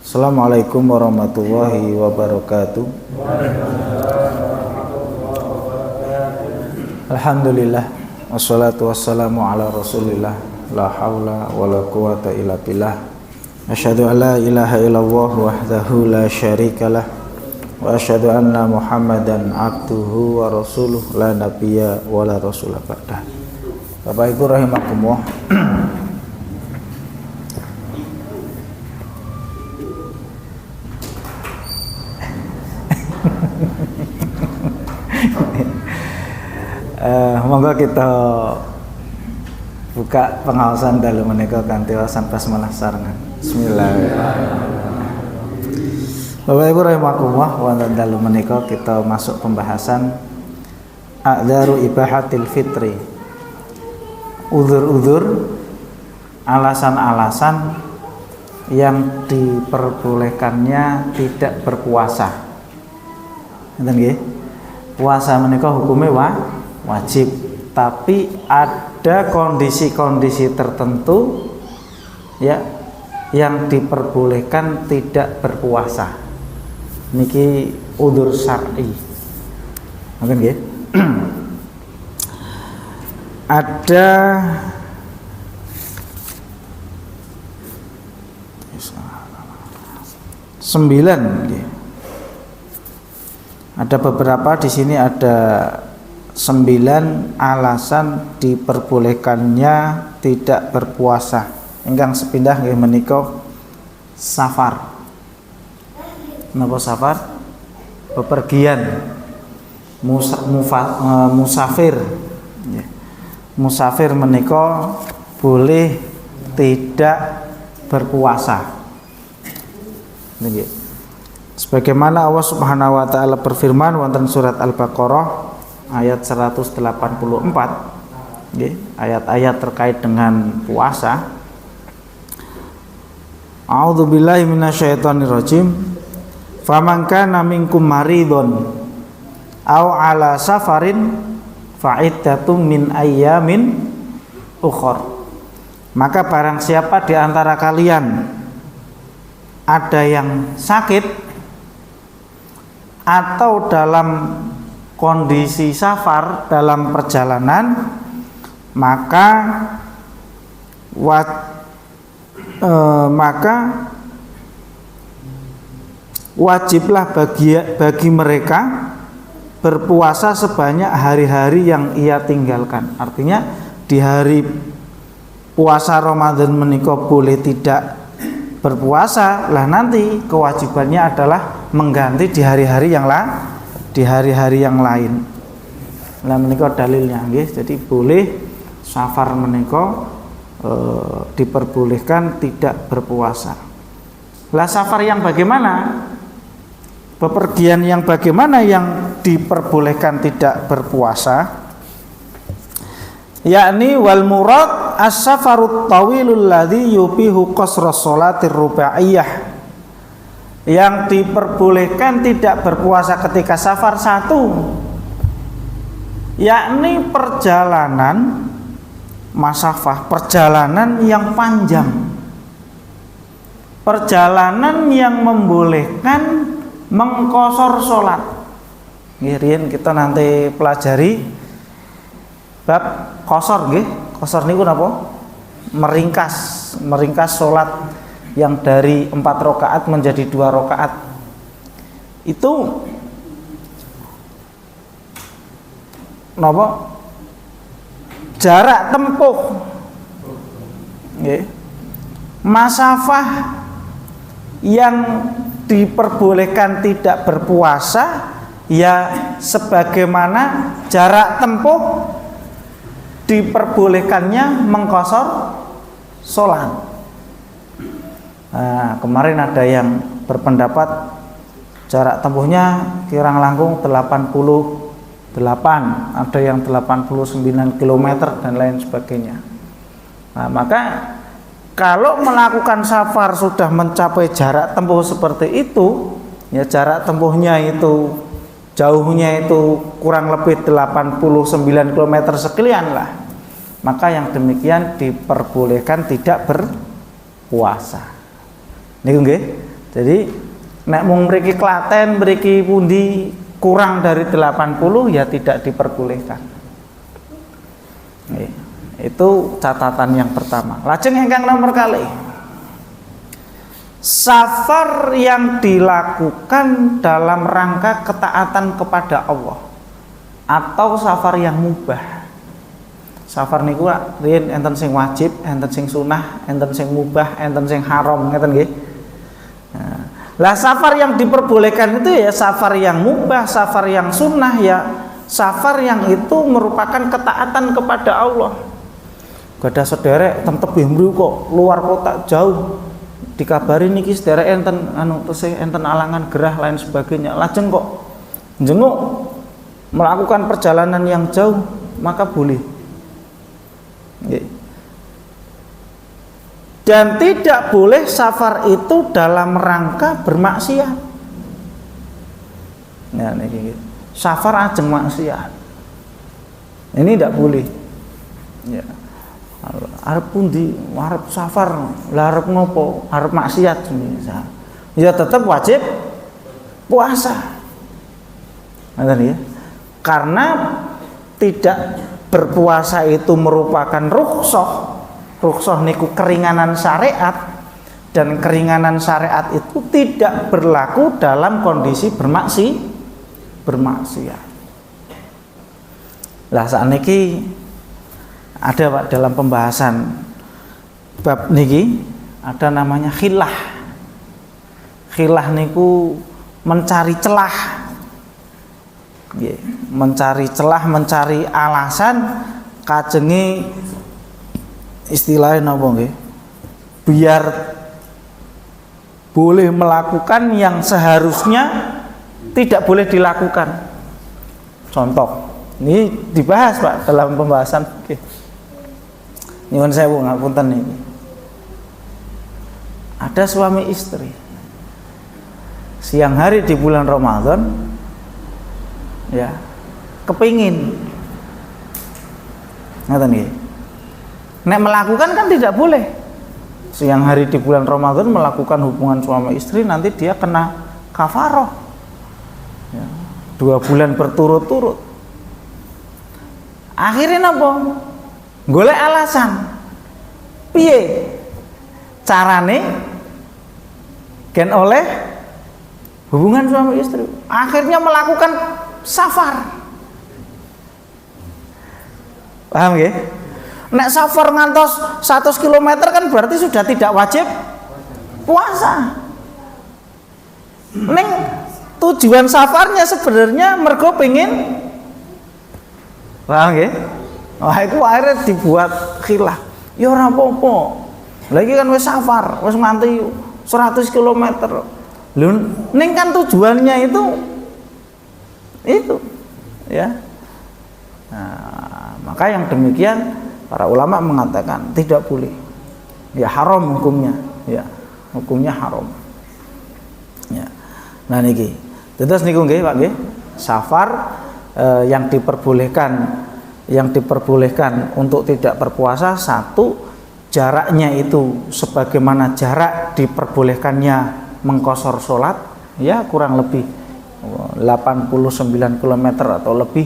Assalamualaikum warahmatullahi wabarakatuh. Alhamdulillah wassalatu wassalamu ala rasulillah la haula wala quwata illa billah. Asyhadu an la ilaha illallah wahdahu la syarikalah wa asyhadu anna Muhammadan abduhu wa rasuluh la nabiyya wala rasulah ba'dah. Bapak Ibu rahimakumullah. Monggo kita buka pengawasan dalu menika kanthi wawasan basmalah sarengan. Bismillahirrahmanirrahim. Bapak Ibu rahimakumullah, wonten dalu menika kita masuk pembahasan a'dzaru ibahatil fitri. Uzur-uzur, alasan-alasan yang diperbolehkannya tidak berpuasa. Ngoten nggih. Puasa menika hukumnya wajib, tapi ada kondisi-kondisi tertentu ya yang diperbolehkan tidak berpuasa. Niki udzur syar'i. Mungkin nggih. Ada sembilan nggih. Ada beberapa di sini, ada 9 alasan diperbolehkannya tidak berpuasa. Ingkang sepindah nggih menika safar. Napa safar? Bepergian. Musafir. Musafir menika boleh tidak berpuasa. Nggih. Sebagaimana Allah Subhanahu wa taala berfirman wonten surat Al-Baqarah ayat 184, nggih, ayat-ayat terkait dengan puasa. A'udzubillahi minasyaitonirrajim. Faman kana minkum maridun aw ala safarin fa'iddatum min ayyamin ukhra. Maka barang siapa di antara kalian ada yang sakit atau dalam kondisi safar, dalam perjalanan, maka wajiblah bagi mereka berpuasa sebanyak hari-hari yang ia tinggalkan. Artinya di hari puasa Ramadan menika boleh tidak berpuasa, lah nanti kewajibannya adalah mengganti di hari-hari yang lain. Lah menika dalilnya nggih. Jadi boleh safar menika diperbolehkan tidak berpuasa. Lah safar yang bagaimana? Bepergian yang bagaimana yang diperbolehkan tidak berpuasa? Yakni wal murad as-safarut tawilul ladzi yubihu qasra sholatir rubaiyah. Yang diperbolehkan tidak berpuasa ketika safar satu, yakni perjalanan masafah, perjalanan yang panjang, perjalanan yang membolehkan mengqasar sholat. Ngirin kita nanti pelajari bab qasar nggih. Qasar niku napa? Meringkas sholat yang dari 4 rakaat menjadi 2 rakaat. Itu napa? Jarak tempuh nggih. Masafah yang diperbolehkan tidak berpuasa ya sebagaimana jarak tempuh diperbolehkannya mengqasar sholat. Nah, kemarin ada yang berpendapat jarak tempuhnya kirang langkung 88, ada yang 89 km dan lain sebagainya. Nah, maka kalau melakukan safar sudah mencapai jarak tempuh seperti itu, ya jarak tempuhnya itu jauhnya itu kurang lebih 89 km sekian lah, maka yang demikian diperbolehkan tidak berpuasa. Niku nggih. Jadi nek mung mriki Klaten, mriki pundi kurang dari 80 ya tidak diperbolehkan. Itu catatan yang pertama. Lajeng ingkang nomor kali, safar yang dilakukan dalam rangka ketaatan kepada Allah atau safar yang mubah. Safar niku riyen enten sing wajib, enten sing sunah, enten sing mubah, enten sing haram, ngeten nggih. Lah safar yang diperbolehkan itu ya safar yang mubah, safar yang sunnah, ya safar yang itu merupakan ketaatan kepada Allah. Gadah sederek teng tebih mriku kok luar kota jauh, dikabari niki sederek enten tesih enten alangan gerah lain sebagainya. Lajeng kok njenguk melakukan perjalanan yang jauh, maka boleh. Dan tidak boleh safar itu dalam rangka bermaksiat. Nah, niki safar ajeng maksiat. Ini tidak boleh. Ya. Arep pundi? Arep safar, lah arep ngopo? Arep maksiat misal. Ya tetap wajib puasa. Ngoten ya. Karena tidak berpuasa itu merupakan rukhsah. Rukhsah niku keringanan syariat, dan keringanan syariat itu tidak berlaku dalam kondisi bermaksiat. Lah sakniki ada Pak dalam pembahasan bab niki ada namanya khilah. Khilah niku mencari celah. Mencari celah, mencari alasan kajenge istilahnya napa nggih? Biar boleh melakukan yang seharusnya tidak boleh dilakukan. Contoh, ini dibahas Pak dalam pembahasan fikih. Nyuwun sewu ngapunten niki. Ada suami istri. Siang hari di bulan Ramadan ya, kepingin. Ngoten nggih. Nek melakukan kan tidak boleh. Siang hari di bulan Ramadan melakukan hubungan suami istri, nanti dia kena kafaroh. Ya, 2 bulan berturut-turut. Akhirnya apa? Golek alasan. Piye carane gen oleh hubungan suami istri? Akhirnya melakukan safar. Paham ya? Nek safar ngantos 100 km kan berarti sudah tidak wajib puasa. Ning tujuan safarnya sebenarnya mergo pengen, paham ya? Wah itu akhirnya dibuat khilah. Ya ora apa-apa. Lagi kan wis safar, wis nganti 100 km. Lho ning kan tujuannya itu ya. Nah, maka yang demikian para ulama mengatakan tidak boleh. Ya haram hukumnya, ya. Hukumnya haram. Ya. Nah niki. Terus niku nggih Pak nggih. Safar yang diperbolehkan untuk tidak berpuasa, satu, jaraknya itu sebagaimana jarak diperbolehkannya mengqashar salat, ya kurang lebih 89 km atau lebih.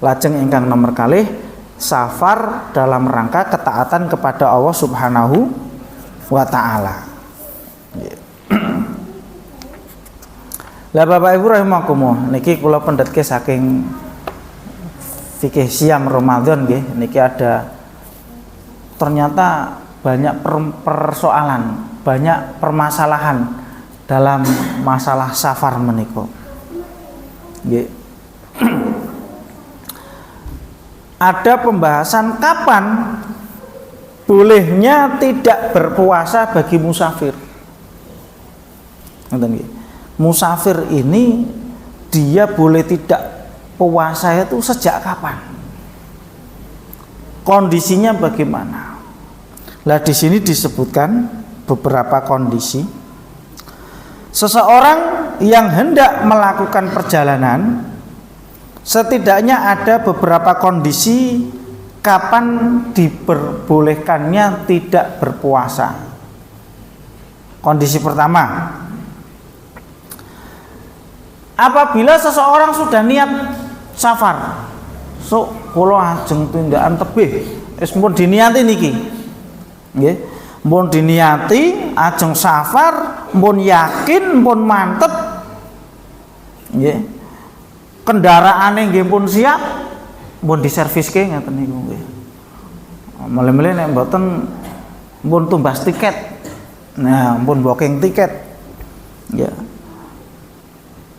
Lajeng ingkang nomor kalih, safar dalam rangka ketaatan kepada Allah Subhanahu wa taala. Lah Bapak Ibu rahimakumullah, niki kula pendhetke saking fikih siam Ramadan nggih, niki ada ternyata banyak persoalan, banyak permasalahan dalam masalah safar menika. Nggih. Ada pembahasan kapan bolehnya tidak berpuasa bagi musafir. Musafir ini dia boleh tidak puasa itu sejak kapan? Kondisinya bagaimana? Lah di sini disebutkan beberapa kondisi. Seseorang yang hendak melakukan perjalanan, setidaknya ada beberapa kondisi kapan diperbolehkannya tidak berpuasa. Kondisi pertama, apabila seseorang sudah niat safar, so kula ajeng tindakan tebih, wis pun diniati niki. Nggih. Pun diniati ajeng safar, pun yakin, pun mantep. Nggih. Kendaraane nggih pun siap, pun diserviske ngaten niku nggih. Mele-mele nek mboten pun tumbas tiket. Nah, pun booking tiket. Ya.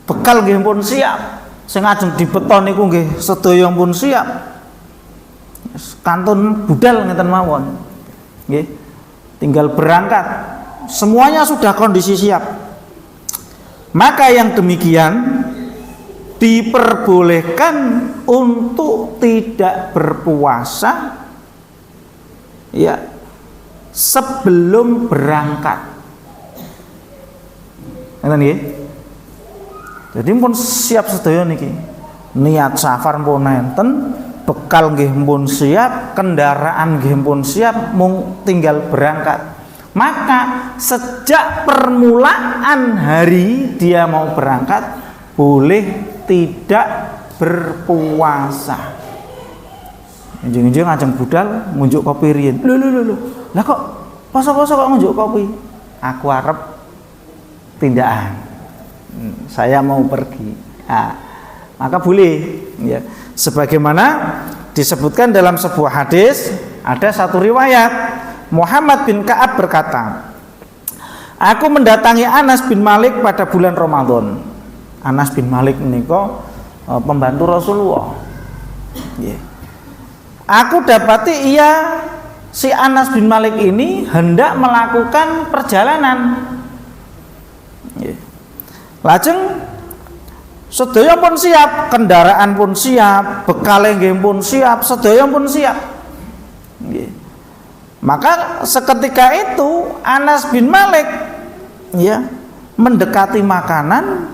Bekal nggih pun siap. Sing ajeng dibeton niku nggih sedaya pun siap. Kantun budal ngeten mawon. Nggih. Tinggal berangkat. Semuanya sudah kondisi siap. Maka yang demikian diperbolehkan untuk tidak berpuasa ya sebelum berangkat. Ngeten nggih. Jadi pun siap sedaya niki. Niat safar pun enten, bekal nggih pun siap, kendaraan nggih pun siap, mung tinggal berangkat. Maka sejak permulaan hari dia mau berangkat boleh tidak berpuasa. Njing-njing ajeng budal ngunjuk kopi riyen. Lho. Lah kok poso-poso kok ngunjuk kopi? Aku arep tindakan. Saya mau pergi. Nah, maka boleh ya. Sebagaimana disebutkan dalam sebuah hadis, ada satu riwayat Muhammad bin Ka'ab berkata, aku mendatangi Anas bin Malik pada bulan Ramadan. Anas bin Malik menika pembantu Rasulullah. Yeah. Aku dapati si Anas bin Malik ini hendak melakukan perjalanan. Yeah. Lajeng sedaya pun siap, kendaraan pun siap, bekal nggih pun siap, sedaya pun siap. Yeah. Maka seketika itu Anas bin Malik ya mendekati makanan,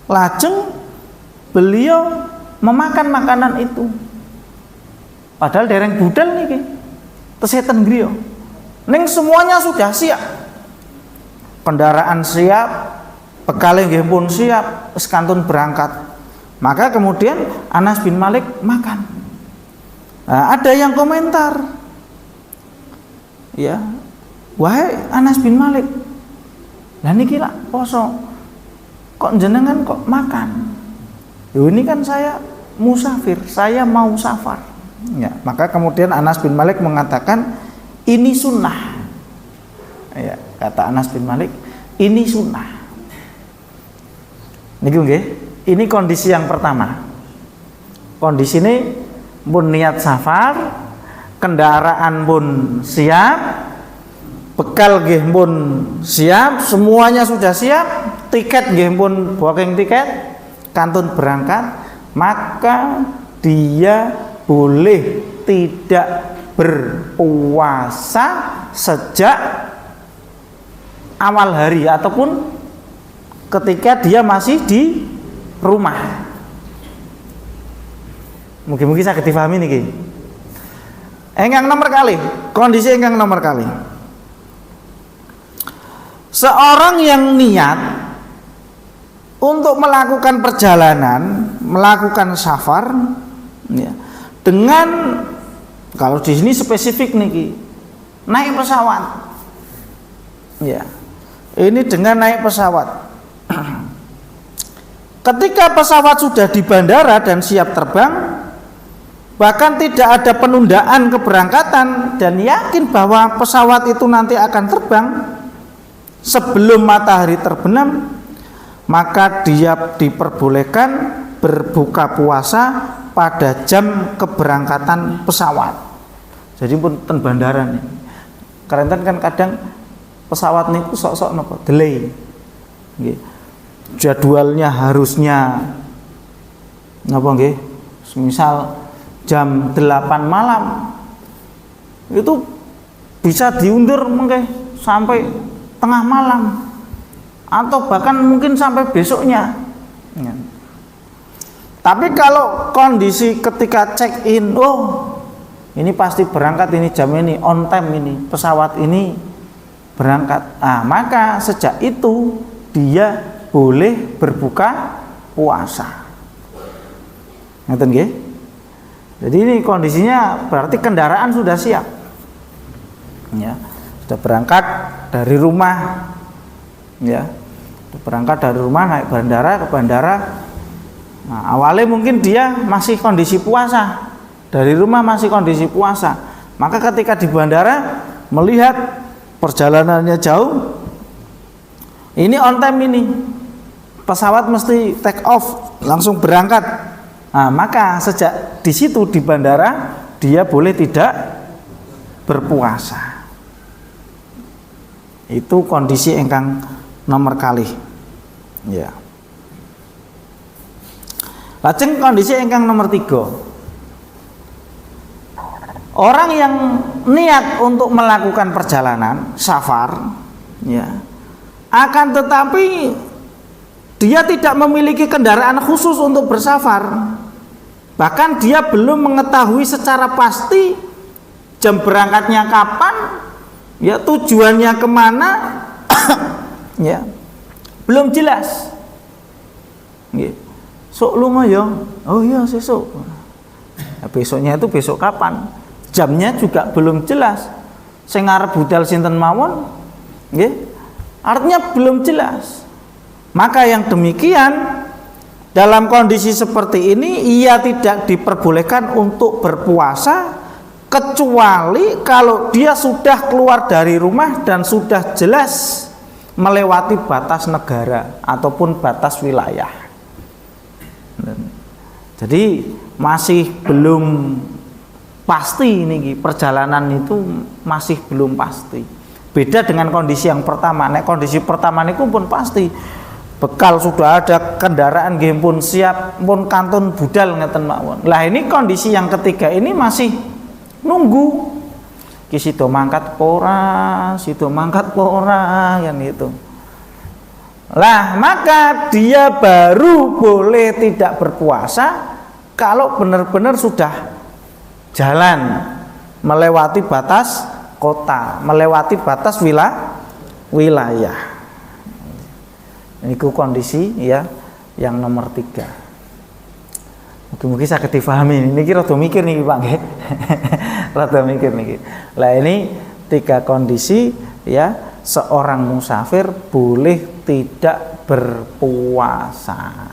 lajeng beliau memakan makanan itu. Padahal dereng budal niki. Teseten griya. Ning semuanya sudah siap. Kendaraan siap, bekal nggih pun siap, wis kantun berangkat. Maka kemudian Anas bin Malik makan. Nah, ada yang komentar. Ya. Wahai Anas bin Malik. Lah niki lak poso. Kok jenengan kok makan? Loh, ini kan saya musafir, saya mau safar. Ya, maka kemudian Anas bin Malik mengatakan ini sunnah. Ya, kata Anas bin Malik, ini sunnah. Niku nggih, ini kondisi yang pertama. Kondisi ini pun niat safar, kendaraan pun siap, bekal nggih pun siap, semuanya sudah siap, tiket nggih pun booking tiket, kantun berangkat, maka dia boleh tidak berpuasa sejak awal hari ataupun ketika dia masih di rumah. Mungkin-mungkin saya difahami niki. Engkang nomor kali, kondisi engkang nomor kali. Seorang yang niat untuk melakukan perjalanan, melakukan safar, ya, dengan kalau di sini spesifik niki naik pesawat, ya, ini dengan naik pesawat. Ketika pesawat sudah di bandara dan siap terbang, bahkan tidak ada penundaan keberangkatan dan yakin bahwa pesawat itu nanti akan terbang sebelum matahari terbenam, maka dia diperbolehkan berbuka puasa pada jam keberangkatan pesawat. Jadi pun ten bandara nih. Karena kan kadang pesawat niku sok-sok napa delay. Nggih. Jadwalnya harusnya napa nggih? Misal jam 8 malam. Itu bisa diundur mungkin sampai tengah malam atau bahkan mungkin sampai besoknya. Ya. Tapi kalau kondisi ketika check in, oh ini pasti berangkat ini jam ini, on time ini, pesawat ini berangkat. Maka sejak itu dia boleh berbuka puasa. Ngerti nggih? Jadi ini kondisinya berarti kendaraan sudah siap. Ya, sudah berangkat dari rumah. Ya. Sudah berangkat dari rumah naik bandara ke bandara. Awalnya mungkin dia masih kondisi puasa. Dari rumah masih kondisi puasa. Maka ketika di bandara melihat perjalanannya jauh, ini on time ini. Pesawat mesti take off, langsung berangkat. Maka sejak di situ di bandara dia boleh tidak berpuasa. Itu kondisi ingkang nomor kalih. Ya. Lajeng kondisi ingkang nomor 3. Orang yang niat untuk melakukan perjalanan safar, ya, akan tetapi dia tidak memiliki kendaraan khusus untuk bersafar. Bahkan dia belum mengetahui secara pasti jam berangkatnya kapan, ya, tujuannya kemana, ya, belum jelas. Sok lunga ya, oh iya sesuk. Besoknya itu besok kapan? Jamnya juga belum jelas. Sing arep budal sinten mawon, nggih. Artinya belum jelas. Maka yang demikian dalam kondisi seperti ini ia tidak diperbolehkan untuk berpuasa kecuali kalau dia sudah keluar dari rumah dan sudah jelas melewati batas negara ataupun batas wilayah. Jadi masih belum pasti ini, perjalanan itu masih belum pasti. Beda dengan kondisi yang pertama. Kondisi pertama ini pun pasti. Bekal sudah ada, kendaraan nggih pun siap, pun kantun budal ngeten mawon. Lah ini kondisi yang ketiga ini masih nunggu. Ki sido mangkat pora, sido mangkat pora, kan itu. Lah maka dia baru boleh tidak berpuasa kalau benar-benar sudah jalan melewati batas kota, melewati batas wilayah. Ini kondisi ya yang nomor 3. Mungkin saya difahami. Ini rada mikir nih Pak nggih. Rada mikir nih. Lah ini 3 kondisi ya seorang musafir boleh tidak berpuasa.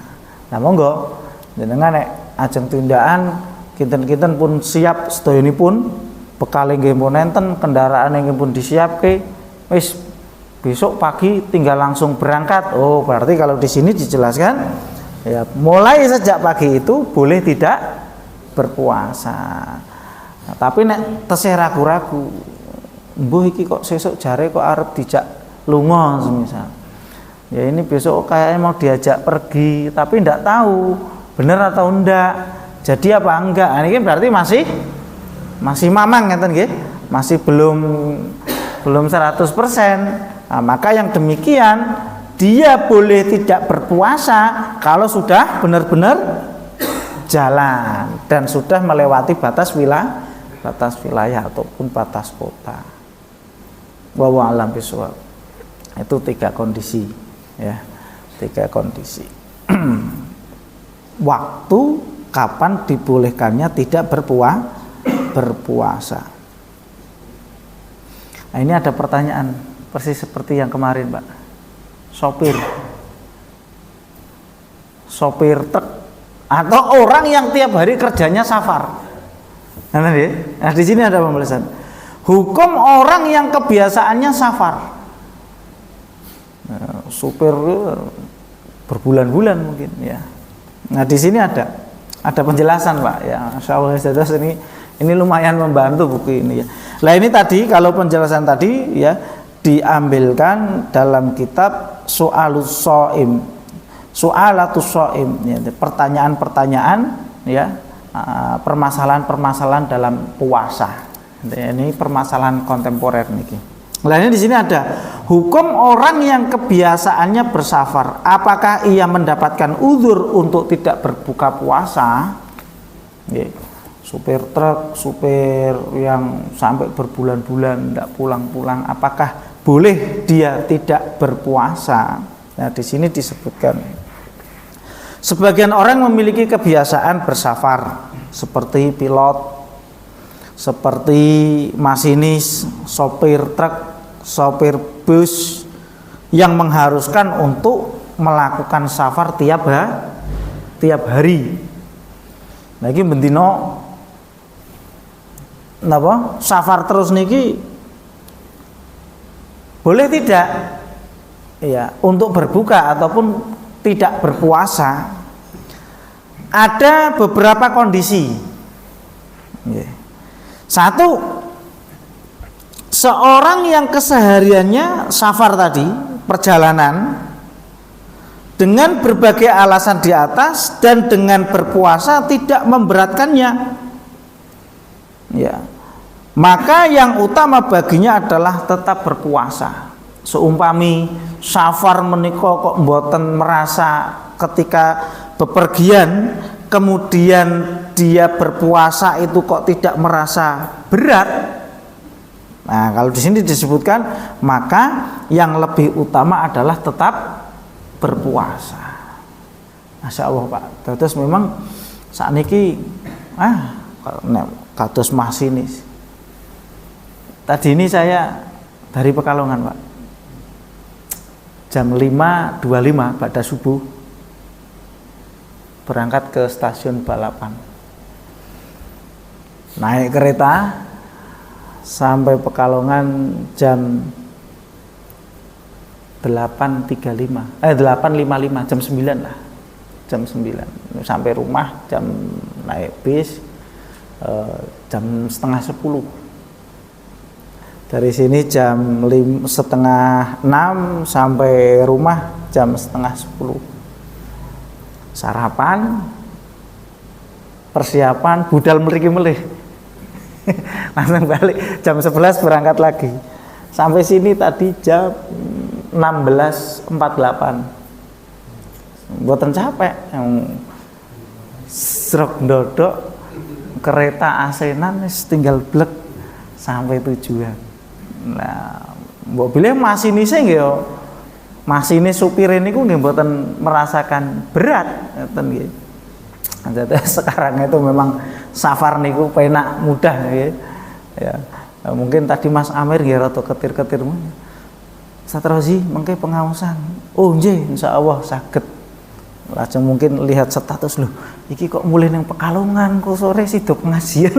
Nah monggo jenengan nek ajeng tindakan kinten-kinten pun siap sedayanipun bekal nggih pun enten, kendaraan nggih pun disiapke, wis besok pagi tinggal langsung berangkat. Oh, berarti kalau di sini dijelaskan ya mulai sejak pagi itu boleh tidak berpuasa. Nah, tapi nek tesih ragu-ragu, mbuh iki kok sesuk jare kok arep dijak lunga semisal. Ya ini besok kayaknya mau diajak pergi, tapi ndak tahu bener atau ndak. Jadi apa enggak? Ini berarti masih mamang ngeten nggih. Masih belum 100%. Nah, maka yang demikian dia boleh tidak berpuasa kalau sudah benar-benar jalan dan sudah melewati batas wilayah ataupun batas kota. Wallahu a'lam bishawab. Itu 3 kondisi ya. 3 kondisi. Waktu kapan dibolehkannya tidak berpuasa. Nah, ini ada pertanyaan persis seperti yang kemarin, Pak. Sopir truk atau orang yang tiap hari kerjanya safar. Nah, di sini ada pembahasan. Hukum orang yang kebiasaannya safar. Nah, supir berbulan-bulan mungkin ya. Nah, di sini ada penjelasan, Pak. Ya, insyaallah ini lumayan membantu buku ini ya. Nah, ini tadi kalau penjelasan tadi ya diambilkan dalam kitab Su'alatus Shaim ya, pertanyaan-pertanyaan ya, permasalahan-permasalahan dalam puasa. Ini permasalahan kontemporer niki. Nah, ini di sini ada hukum orang yang kebiasaannya bersafar. Apakah ia mendapatkan uzur untuk tidak berbuka puasa? Ya, supir truk, supir yang sampai berbulan-bulan tidak pulang-pulang, apakah boleh dia tidak berpuasa. Nah, di sini disebutkan sebagian orang memiliki kebiasaan bersafar seperti pilot, seperti masinis, sopir truk, sopir bus yang mengharuskan untuk melakukan safar tiap hari. Nah, iki bendino napa? Safar terus niki boleh tidak? Ya, untuk berbuka ataupun tidak berpuasa. Ada beberapa kondisi. Satu, seorang yang kesehariannya safar tadi, perjalanan, dengan berbagai alasan di atas dan dengan berpuasa tidak memberatkannya, ya, maka yang utama baginya adalah tetap berpuasa. Seumpami safar menika kok mboten merasa ketika bepergian, kemudian dia berpuasa itu kok tidak merasa berat. Nah, kalau di sini disebutkan maka yang lebih utama adalah tetap berpuasa. Masya Allah Pak. Terus memang saat ini kados masinis. Tadi ini saya dari Pekalongan Pak, jam 5.25 pada subuh berangkat ke stasiun Balapan, naik kereta sampai Pekalongan jam 8.55 jam 9 lah, jam 9 sampai rumah jam naik bis jam setengah 10. Dari sini jam 5:30 sampai rumah jam setengah 10. Sarapan, persiapan, budal mriki melih. Langsung balik jam 11 berangkat lagi. Sampai sini tadi jam 16.48. Mboten capek. Srok ndodok kereta asenan wis tinggal blek sampai tujuan. Nah, mbok bilih masinise nggih yo. Masinis supir niku nggih mboten merasakan berat ngoten nggih. Jadi sekarang itu memang safar niku penak mudah nggih. Ya. Nah, mungkin tadi Mas Amir nggih rada ketir-ketir. Satrozi mengke pengawasan. Oh nggih insyaallah saged. Lajeng mungkin lihat status loh. Iki kok mulai nang Pekalongan kok sore sido pengajian.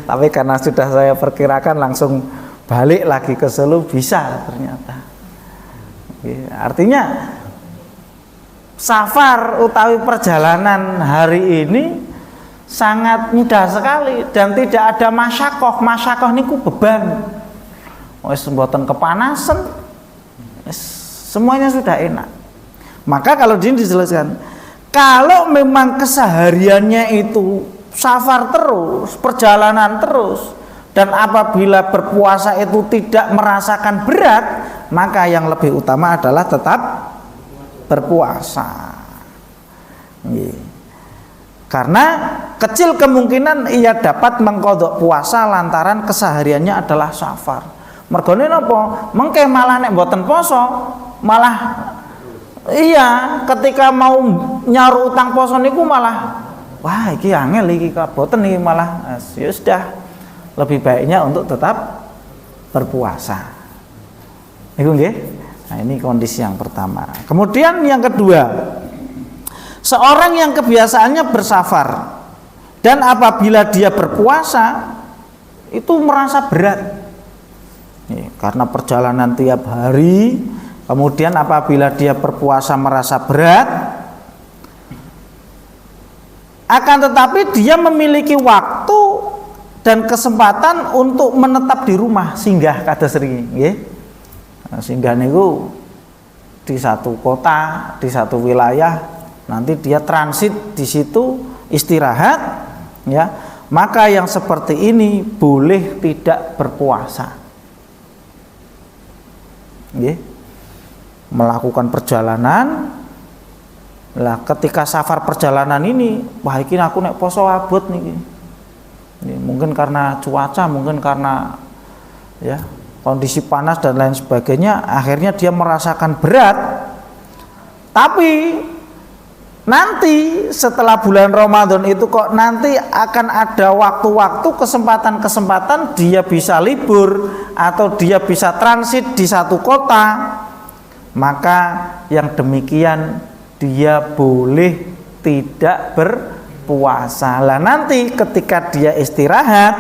Tapi karena sudah saya perkirakan langsung balik lagi ke Solo bisa ternyata. Artinya safar utawi perjalanan hari ini sangat mudah sekali dan tidak ada masyakoh. Masyakoh niku beban. Wis mboten kepanasan. Semuanya sudah enak. Maka kalau di sini dijelaskan, kalau memang kesehariannya itu safar terus, perjalanan terus, dan apabila berpuasa itu tidak merasakan berat, maka yang lebih utama adalah tetap berpuasa. Karena kecil kemungkinan ia dapat mengkodok puasa lantaran kesehariannya adalah safar. Mergone napa? Mengke malah nek mboten poso, malah iya, ketika mau nyaru utang poso niku malah wah iki angel iki kaboten iki malah ya sudah lebih baiknya untuk tetap berpuasa. Iku nggih. Nah, ini kondisi yang pertama. Kemudian yang kedua, seorang yang kebiasaannya bersafar dan apabila dia berpuasa itu merasa berat. Karena perjalanan tiap hari. Kemudian apabila dia berpuasa merasa berat, akan tetapi dia memiliki waktu dan kesempatan untuk menetap di rumah singgah kados niki nggih. Singgah niku di satu kota, di satu wilayah, nanti dia transit di situ istirahat ya. Maka yang seperti ini boleh tidak berpuasa. Nggih. Melakukan perjalanan lah, ketika safar perjalanan ini wah iki aku nek poso abot niki. Mungkin karena cuaca, mungkin karena ya kondisi panas dan lain sebagainya, akhirnya dia merasakan berat. Tapi nanti setelah bulan Ramadan itu kok nanti akan ada waktu-waktu, kesempatan-kesempatan dia bisa libur atau dia bisa transit di satu kota, maka yang demikian dia boleh tidak berpuasa. Lah nanti ketika dia istirahat,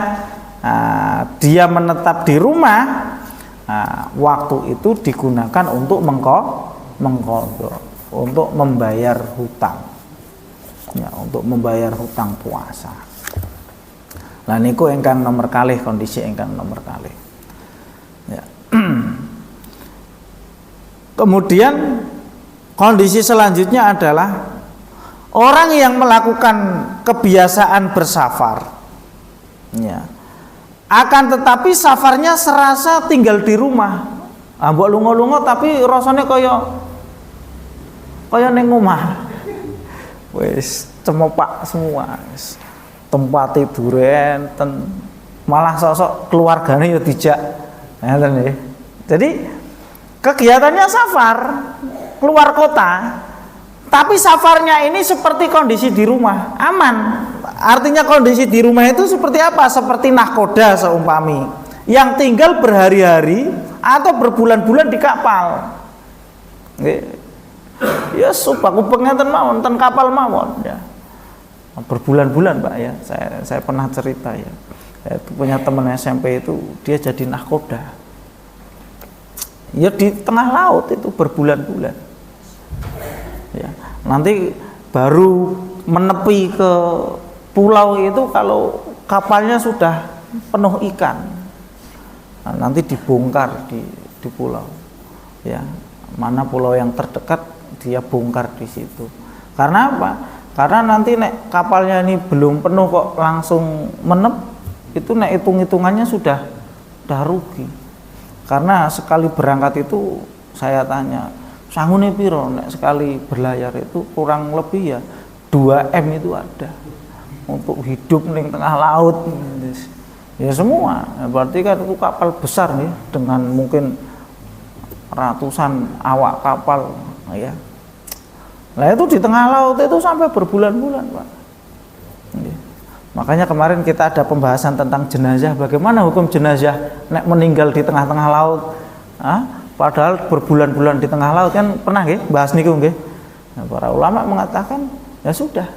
dia menetap di rumah, waktu itu digunakan untuk mengqadha, untuk membayar hutang, ya, untuk membayar hutang puasa. Lah niku ingkang nomor kalih, kondisi ingkang nomor kalih. Ya. Kemudian kondisi selanjutnya adalah orang yang melakukan kebiasaan bersafar, ya, akan tetapi safarnya serasa tinggal di rumah. Mbok lunga-lunga tapi rasanya kaya ning omah. Wis cemopak semua. Wis tempat tidur enten, malah sosok keluargane ya dijak. Ngoten nggih. Jadi kegiatannya safar keluar kota, tapi safarnya ini seperti kondisi di rumah, aman. Artinya kondisi di rumah itu seperti apa? Seperti nahkoda seumpami, yang tinggal berhari-hari atau berbulan-bulan di kapal. Ya supaku pengen mawon ten kapal mawon ya. Berbulan-bulan Pak ya. Saya pernah cerita ya. Saya punya teman SMP itu dia jadi nahkoda. Ya di tengah laut itu berbulan-bulan. Ya, nanti baru menepi ke pulau itu kalau kapalnya sudah penuh ikan. Nah, nanti dibongkar di pulau. Ya, mana pulau yang terdekat dia bongkar di situ. Karena apa? Karena nanti nek kapalnya ini belum penuh kok langsung menep, itu nek hitung-hitungannya sudah rugi. Karena sekali berangkat itu saya tanya, sangune piro nek sekali berlayar itu kurang lebih ya 2M itu ada untuk hidup ning tengah laut. Ya semua. Berarti kan itu kapal besar nih dengan mungkin ratusan awak kapal ya. Nah itu di tengah laut itu sampai berbulan-bulan Pak. Makanya kemarin kita ada pembahasan tentang jenazah, bagaimana hukum jenazah nek meninggal di tengah-tengah laut. Padahal berbulan-bulan di tengah laut kan pernah nggih bahas niku nggih. Nah, para ulama mengatakan ya sudah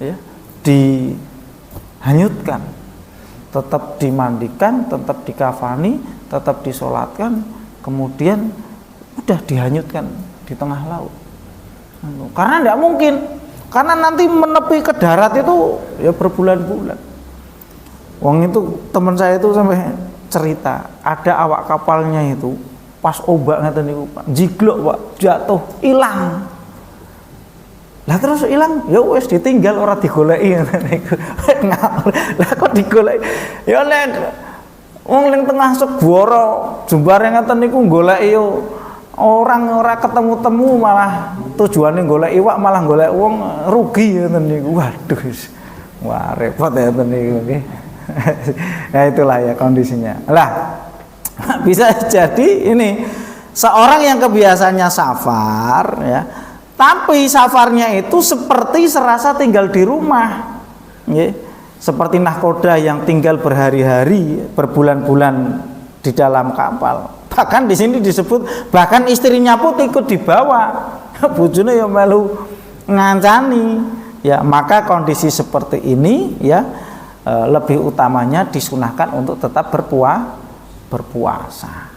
ya dihanyutkan, tetap dimandikan, tetap dikafani, tetap disolatkan, kemudian udah dihanyutkan di tengah laut. Karena tidak mungkin, karena nanti menepi ke darat itu ya berbulan-bulan. Wong itu teman saya itu sampai cerita, ada awak kapalnya itu pas ombak ngeten niku Pak, jiglok Pak, jatuh, hilang. Lah terus hilang, ya wis ditinggal ora digoleki ngeten niku. Lah kok digoleki? Ya nek wong ning tengah segara jumbare ngeten niku goleki yo orang ora ketemu-temu, malah tujuannya golek iwak malah golek wong, rugi ngeten niku. Waduh. Wah, repot ya ngeten niku nggih. Nah itulah ya kondisinya. Lah bisa jadi ini seorang yang kebiasaannya safar ya, tapi safarnya itu seperti serasa tinggal di rumah. Nggih. Seperti nahkoda yang tinggal berhari-hari, berbulan-bulan di dalam kapal. Bahkan di sini disebut bahkan istrinya pun ikut dibawa, bojone ya melu ngancani. Ya, maka kondisi seperti ini ya lebih utamanya disunahkan untuk tetap berpuasa.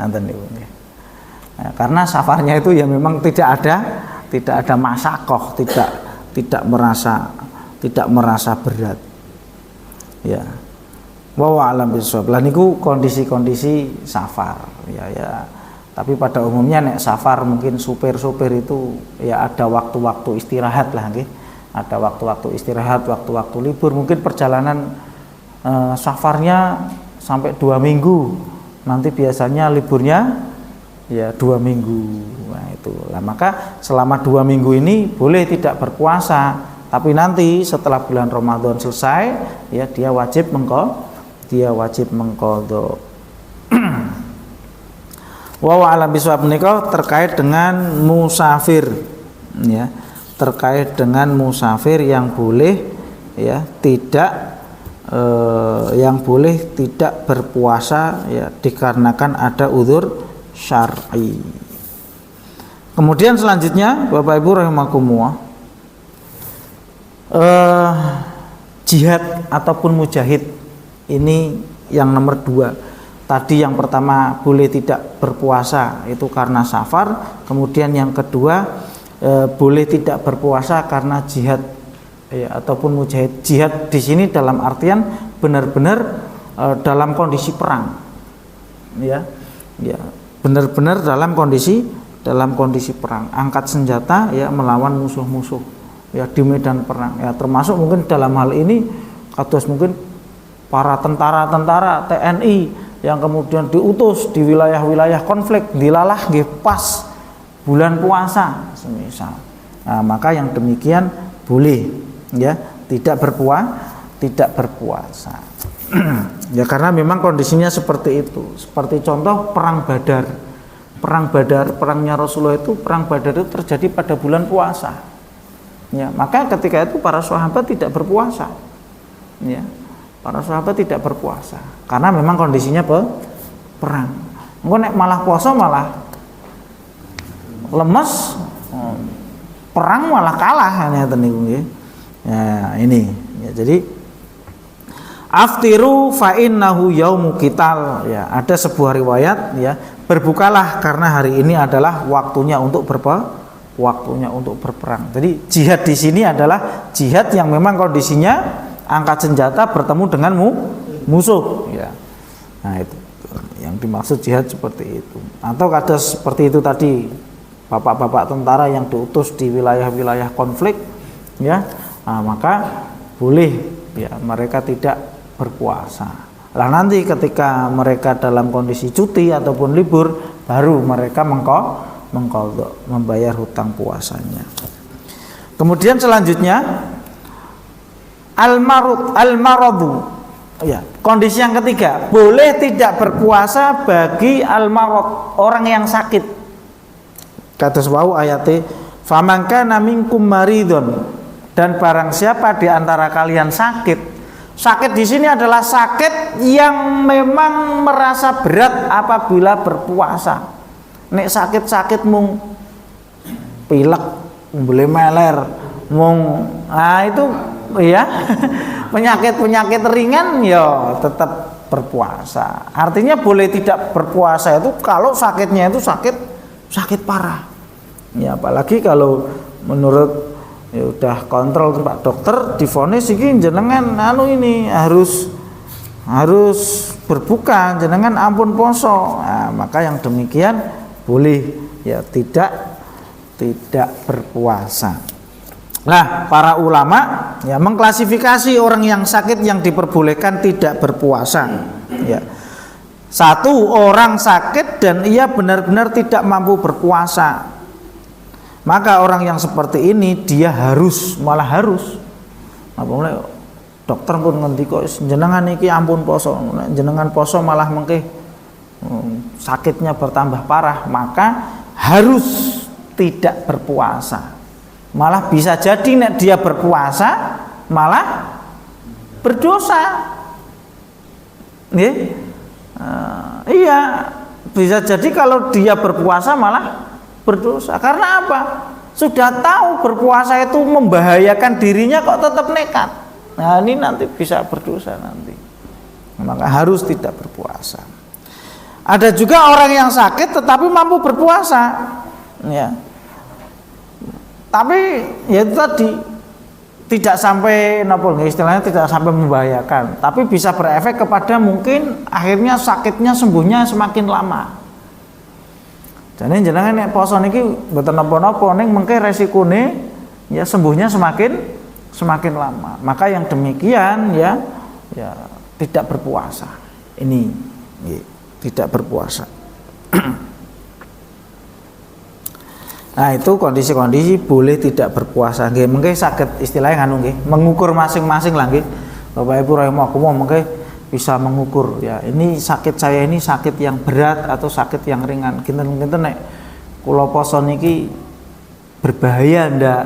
Nanten niku nggih. Nah, karena safarnya itu ya memang tidak ada masakoh, tidak merasa berat. Ya. Wa alam bisawab. Lah niku kondisi-kondisi safar ya. Tapi pada umumnya nek safar mungkin supir-supir itu ya ada waktu-waktu istirahat lah nggih. Ada waktu-waktu istirahat, waktu-waktu libur. Mungkin perjalanan safarnya sampai 2 minggu. Nanti biasanya liburnya ya 2 minggu. Nah itu. Lah maka selama 2 minggu ini boleh tidak berpuasa, tapi nanti setelah bulan Ramadan selesai ya dia wajib mengqadha. Wa alam bisawab menika terkait dengan musafir, ya, terkait dengan musafir yang boleh, ya, yang boleh tidak berpuasa, ya, dikarenakan ada udzur syar'i. Kemudian selanjutnya Bapak Ibu rahimakumullah, jihad ataupun mujahid ini yang nomor 2. Tadi yang pertama boleh tidak berpuasa itu karena safar, kemudian yang kedua boleh tidak berpuasa karena jihad, ya, ataupun mujahid. Jihad di sini dalam artian benar-benar dalam kondisi perang, ya, benar-benar dalam kondisi perang, angkat senjata, ya, melawan musuh-musuh, ya, di medan perang, ya, termasuk mungkin dalam hal ini kados mungkin para tentara-tentara TNI yang kemudian diutus di wilayah-wilayah konflik, dilalah nggih pas bulan puasa semisal. Nah, maka yang demikian boleh, ya, tidak berpuasa. Ya, karena memang kondisinya seperti itu. Seperti contoh perang Badar, perangnya Rasulullah itu, perang Badar itu terjadi pada bulan puasa. Ya, maka ketika itu para sahabat tidak berpuasa. Ya, para sahabat tidak berpuasa karena memang kondisinya perang. Engko nek malah puasa malah lemes, perang malah kalah ngeten niku nggih. Ya, ini, ya, jadi aftiru fa innahu yaumu qital, ya, ada sebuah riwayat, ya, berbukalah karena hari ini adalah waktunya untuk berperang. Jadi jihad di sini adalah jihad yang memang kondisinya angkat senjata bertemu dengan musuh, ya. Nah, itu yang dimaksud jihad seperti itu. Atau ada seperti itu tadi, bapak-bapak tentara yang diutus di wilayah-wilayah konflik, ya, nah, maka boleh, ya, mereka tidak berpuasa. Lah nanti ketika mereka dalam kondisi cuti ataupun libur, baru mereka mengqadha, membayar hutang puasanya. Kemudian selanjutnya al-maradu, ya, kondisi yang ketiga, boleh tidak berpuasa bagi al-marad, orang yang sakit. Kados wau ayate faman kana minkum maridun, dan barang siapa di antara kalian sakit. Sakit di sini adalah sakit yang memang merasa berat apabila berpuasa. Nek sakit-sakit mung pilek, boleh meler, mung, nah itu, ya, penyakit ringan, ya, tetap berpuasa. Artinya boleh tidak berpuasa itu kalau sakitnya itu sakit parah, ya, apalagi kalau menurut, ya, udah kontrol Pak dokter, divonis iki jenengan ini harus berbuka, jenengan ampun poso. Nah, maka yang demikian boleh, ya, tidak berpuasa. Nah, para ulama, ya, mengklasifikasi orang yang sakit yang diperbolehkan tidak berpuasa, ya. 1, orang sakit dan ia benar-benar tidak mampu berpuasa, maka orang yang seperti ini dia malah harus apa mulai dokter pun ngendika jenengan iki ampun poso, jenengan poso malah mengke sakitnya bertambah parah, maka harus tidak berpuasa. Malah bisa jadi nek dia berpuasa malah berdosa. Iya, bisa jadi kalau dia berpuasa malah berdosa. Karena apa? Sudah tahu berpuasa itu membahayakan dirinya kok tetap nekat. Nah, ini nanti bisa berdosa nanti. Maka harus tidak berpuasa. Ada juga orang yang sakit tetapi mampu berpuasa, ya. Tapi ya itu tadi tidak sampai istilahnya tidak sampai membahayakan, tapi bisa berefek kepada mungkin akhirnya sakitnya sembuhnya semakin lama. Jadi jenengan nek poso niki mboten napa-napa ning mengke resikone ya sembuhnya semakin lama. Maka yang demikian ya tidak berpuasa. Ini ya, tidak berpuasa. Nah, itu kondisi-kondisi boleh tidak berpuasa. Nggih, mengke saged istilahnya nganu nggih, mengukur masing-masing lah nggih. Bapak Ibu rahimakumullah, mengke bisa mengukur ya, ini sakit saya ini sakit yang berat atau sakit yang ringan. Kinten-kinten nek kula poso niki berbahaya ndak?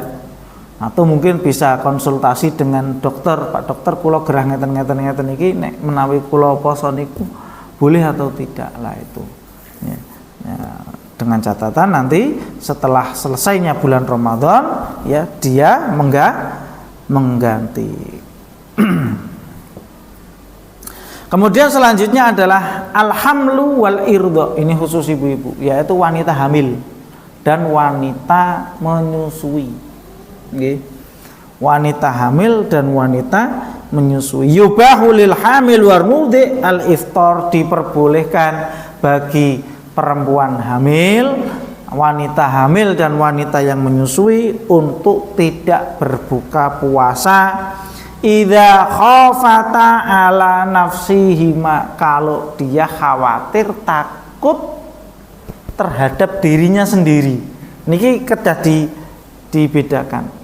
Atau mungkin bisa konsultasi dengan dokter, Pak dokter kula gerah ngeten-ngeten iki nek menawi kula poso niku boleh atau tidak lah itu. Ya, ya, dengan catatan nanti setelah selesainya bulan Ramadan ya dia mengganti. Kemudian selanjutnya adalah alhamlu wal irdha. Ini khusus ibu-ibu, yaitu wanita hamil dan wanita menyusui. Nggih. Wanita hamil dan wanita menyusui. Yubahu lil hamil war mudhi al iftar, diperbolehkan bagi perempuan hamil, wanita hamil dan wanita yang menyusui untuk tidak berbuka puasa idza khafata ala nafsihima, kalau dia khawatir takut terhadap dirinya sendiri. Niki kedah dibedakan.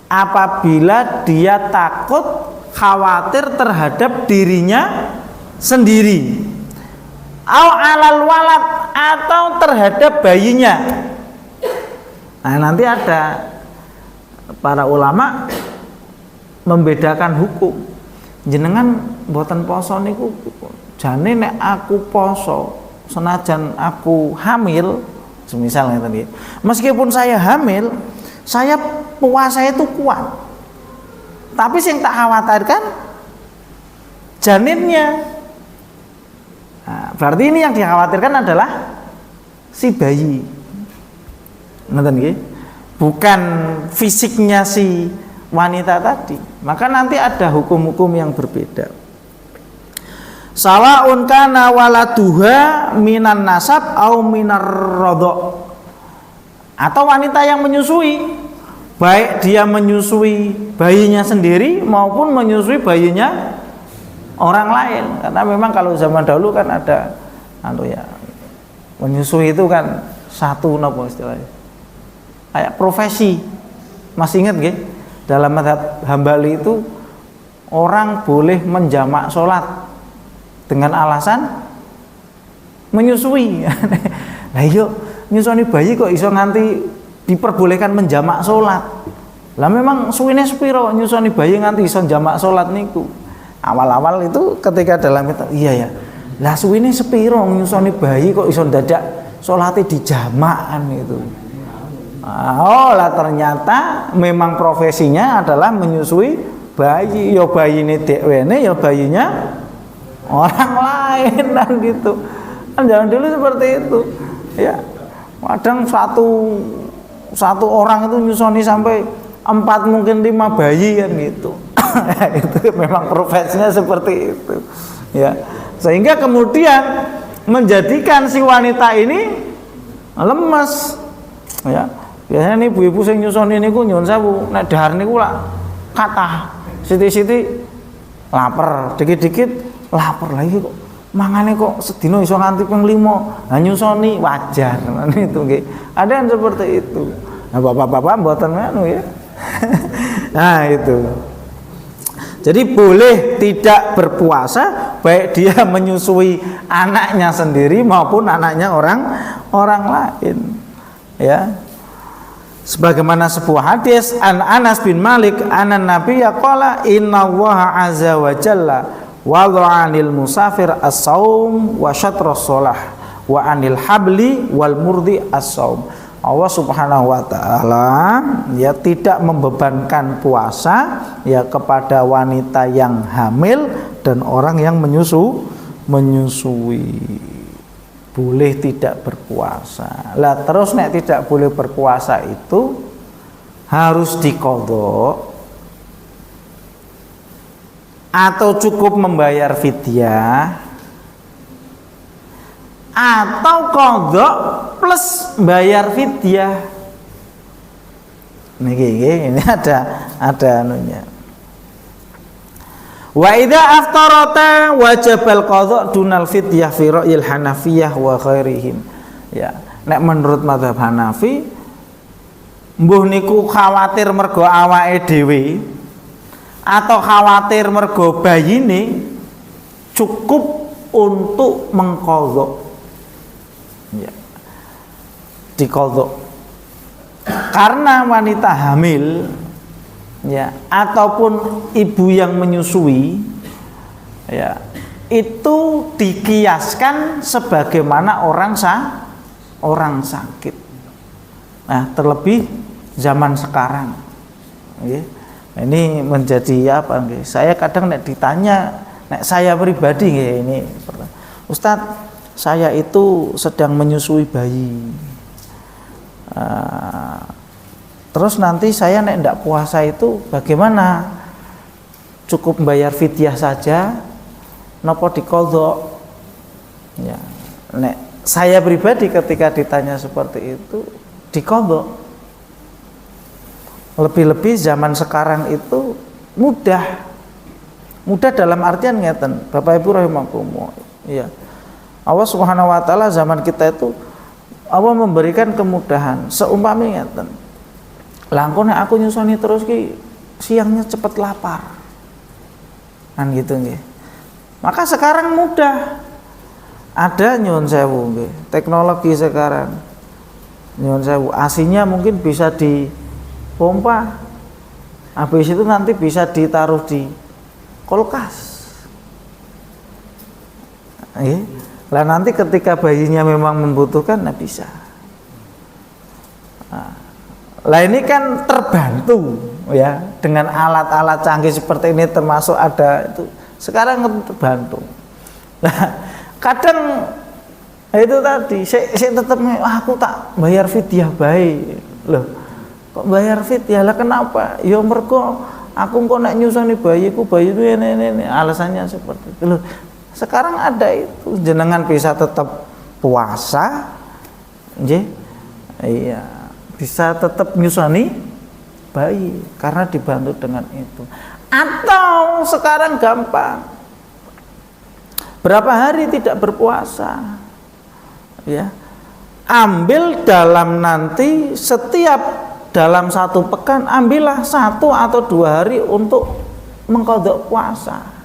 Apabila dia takut khawatir terhadap dirinya sendiri, au alal walad, atau terhadap bayinya. Nah, nanti ada para ulama membedakan hukum. Jenengan mboten poso niku jane nek aku poso senajan aku hamil, semisal ngeten nggih. Meskipun saya hamil, saya puasa itu kuat. Tapi sing tak khawatirkan janinnya. Nah, berarti ini yang dikhawatirkan adalah si bayi. Ngeten nggih. Bukan fisiknya si wanita tadi. Maka nanti ada hukum-hukum yang berbeda. Sawaun kana waladuha minan nasab au minar radha. Atau wanita yang menyusui, baik dia menyusui bayinya sendiri maupun menyusui bayinya orang lain. Karena memang kalau zaman dahulu kan ada menyusui itu kan satu napa istilahnya? Kayak profesi. Masih ingat nggih? Dalam mazhab Hambali itu orang boleh menjamak sholat dengan alasan menyusui. Lah iya, nyusoni bayi kok iso nganti diperbolehkan menjamak sholat. Lah memang suwine sepiro nyusoni bayi nganti iso jamak sholat niku. Awal-awal itu ketika dalam itu iya ya. Lah suwine sepiro nyusoni bayi kok iso dadak sholate dijamaan itu. Oh lah ternyata memang profesinya adalah menyusui bayi. Ya bayine dekwene ya bayinya orang lain kan gitu. Kan jangan dulu seperti itu. Ya. Kadang satu orang itu nyusoni sampai 4 mungkin 5 bayi kan gitu. Itu memang profesinya seperti itu. Ya. Sehingga kemudian menjadikan si wanita ini lemes. Ya. Biasanya nih ibu-ibu sing nyusoni niku nyuwun sewu, nek dahar niku lak kathah. Siti-siti lapar, dikit-dikit lapar lagi kok. Mangane kok sedina iso nganti ping 5. Lah nyusoni wajar. Nah itu nggih. Ada yang seperti itu. Nah, bapak-bapak mboten ngono ya. Nah, itu. Jadi boleh tidak berpuasa baik dia menyusui anaknya sendiri maupun anaknya orang lain. Ya. Sebagaimana sebuah hadis an Anas bin Malik anan Nabiyya qala innallaha azza wa jalla wad'a 'anil musafir as-saum wa syatras shalah wa 'anil habli wal murdi as-saum. Allah Subhanahu wa taala ya tidak membebankan puasa ya kepada wanita yang hamil dan orang yang menyusui. Boleh tidak berpuasa. Lah terus nek tidak boleh berpuasa itu harus diqadha atau cukup membayar fidyah atau qadha plus bayar fidyah. Niki ini ada anunya. Wa idza aftarata wajibal qadha dunal fidyah fi ra'yil Hanafiyah wa ghairihim. Ya, nek menurut mazhab Hanafi mbuh niku khawatir mergo awake dhewe atau khawatir mergo bayine cukup untuk mengqadha. Ya. Diqadha. Karena wanita hamil ya ataupun ibu yang menyusui ya itu dikiaskan sebagaimana orang sakit. Nah, terlebih zaman sekarang. Ya. Ini menjadi apa nggih? Saya kadang ditanya, saya pribadi nggih ini, Ustadz, saya itu sedang menyusui bayi. Terus nanti saya ndak puasa itu bagaimana? Cukup bayar fidyah saja, napa diqadha? Ya, saya pribadi ketika ditanya seperti itu diqadha. Lebih-lebih zaman sekarang itu mudah dalam artian ngeten, Bapak Ibu rahimakumullah. Iya. Allah Subhanahu wa taala zaman kita itu Allah memberikan kemudahan. Seumpama ngeten. Langkone aku nyusoni terus ki siangnya cepet lapar. Kan gitu nggih. Maka sekarang mudah. Ada nyuwun sewu nggih. Teknologi sekarang. Nyuwun sewu, asinya mungkin bisa dipompa. Habis itu nanti bisa ditaruh di kulkas. Lah nanti ketika bayinya memang membutuhkan, nah bisa. Lah ini kan terbantu ya dengan alat-alat canggih seperti ini, termasuk ada itu sekarang terbantu. Nah kadang itu tadi saya tetap aku tak bayar fidyah baik loh. Kok bayar fidyah lah kenapa? Ya mergo aku kok nek nyusoni bayiku bayi itu ini alasannya seperti itu loh. Sekarang ada itu, jenengan bisa tetap puasa, iya, bisa tetap nyusoni bayi karena dibantu dengan itu. Atau sekarang gampang, berapa hari tidak berpuasa, ya, ambil dalam nanti setiap dalam satu pekan, ambillah 1 atau 2 hari untuk mengqadha puasa.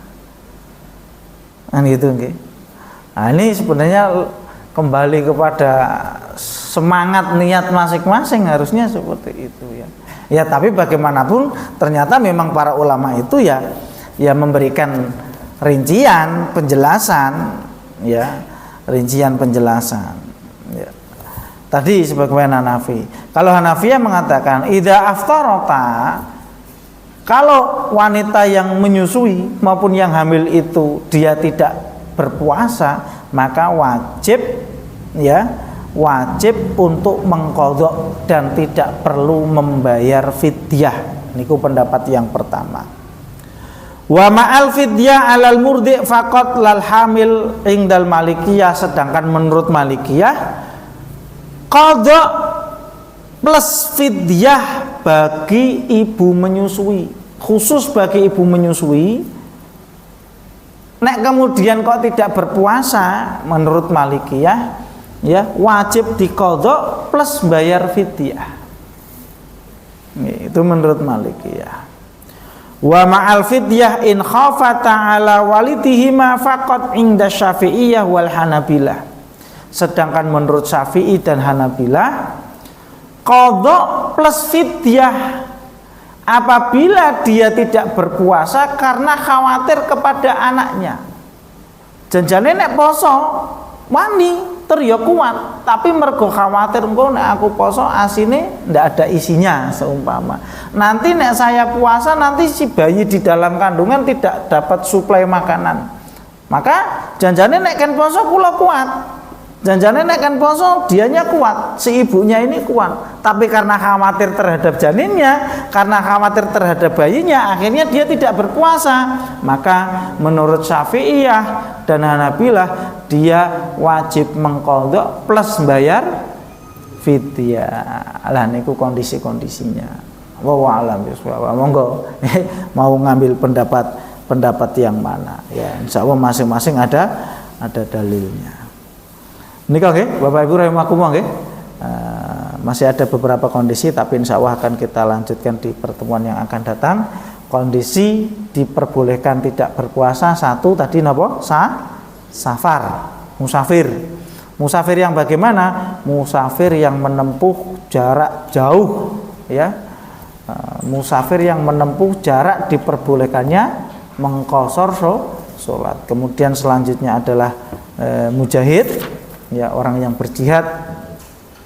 Kan gitu nggih. Nah, ini sebenarnya kembali kepada semangat niat masing-masing, harusnya seperti itu ya. Ya tapi bagaimanapun ternyata memang para ulama itu ya memberikan rincian penjelasan ya, rincian penjelasan ya. Tadi sebagaimana Hanafi. Kalau Hanafiyah mengatakan idza aftarata, kalau wanita yang menyusui maupun yang hamil itu dia tidak berpuasa, maka wajib untuk mengqadha dan tidak perlu membayar fidyah. Niku pendapat yang pertama. Wa ma'al fidyah 'alal murdi' faqat lal hamil indal Malikiyah, sedangkan menurut Malikiyah qadha plus fidyah bagi ibu menyusui, khusus bagi ibu menyusui. Nek kemudian kok tidak berpuasa, menurut Malikiyah ya wajib diqadha plus bayar fidyah. Itu menurut Malikiyah. Wa ma'al fidyah in khafata ala walidihima faqat inda Syafi'iyah wal Hanabilah. Sedangkan menurut Syafi'i dan Hanabilah qadha plus fidyah apabila dia tidak berpuasa karena khawatir kepada anaknya. Janjane nek poso wani tur ya kuat, tapi mergo khawatir engko nek aku poso asine ndak ada isinya seumpama. Nanti nek saya puasa nanti si bayi di dalam kandungan tidak dapat suplai makanan. Maka janjane nek kan poso kula kuat. Janjane nek kan poso dianya kuat, si ibunya ini kuat, tapi karena khawatir terhadap janinnya, karena khawatir terhadap bayinya, akhirnya dia tidak berpuasa. Maka menurut Syafi'iyah dan Hanabilah dia wajib mengqadha plus bayar fidyah. Lah niku kondisi-kondisinya. Wallahu a'lam bishawab. Monggo mau ngambil pendapat yang mana ya, insyaallah masing-masing ada dalilnya. Nikah nggih, Bapak Ibu rahimakumullah nggih. Masih ada beberapa kondisi tapi insya Allah akan kita lanjutkan di pertemuan yang akan datang. kondisi diperbolehkan tidak berpuasa satu tadi napa? Safar, musafir. Musafir yang bagaimana? Musafir yang menempuh jarak jauh, ya. Musafir yang menempuh jarak diperbolehkannya mengqashar sholat. Kemudian selanjutnya adalah mujahid, ya, orang yang berjihad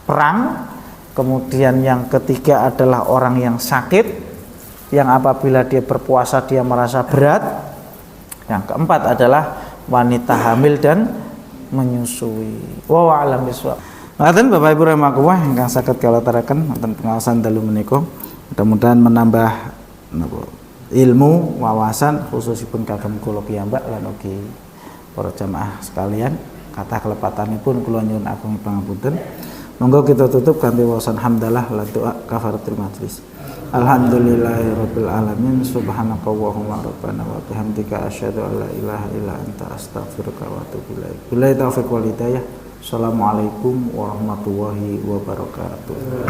perang. Kemudian yang ketiga adalah orang yang sakit, yang apabila dia berpuasa dia merasa berat. Yang keempat adalah wanita hamil dan menyusui. Wa a'lam bishawab. Ngaten Bapak Ibu rahimakumullah ingkang saged kula aturaken wonten pengaosan dalu menika. Mudah-mudahan menambah ilmu, wawasan khususipun kagem kula piyambak lan ugi para jamaah sekalian. Kathah kelepatanipun kula nyuwun agung pangapunten. Monggo kita tutup kanthi wawasan hamdalah lan doa kafaratul majlis. Alhamdulillahirabbil alamin subhanakallahumma rabbana wa bihamdika asyhadu an la ilaha illa anta astaghfiruka wa atubu ilaik. Billahi taufiq wal hidayah. Assalamualaikum warahmatullahi wabarakatuh.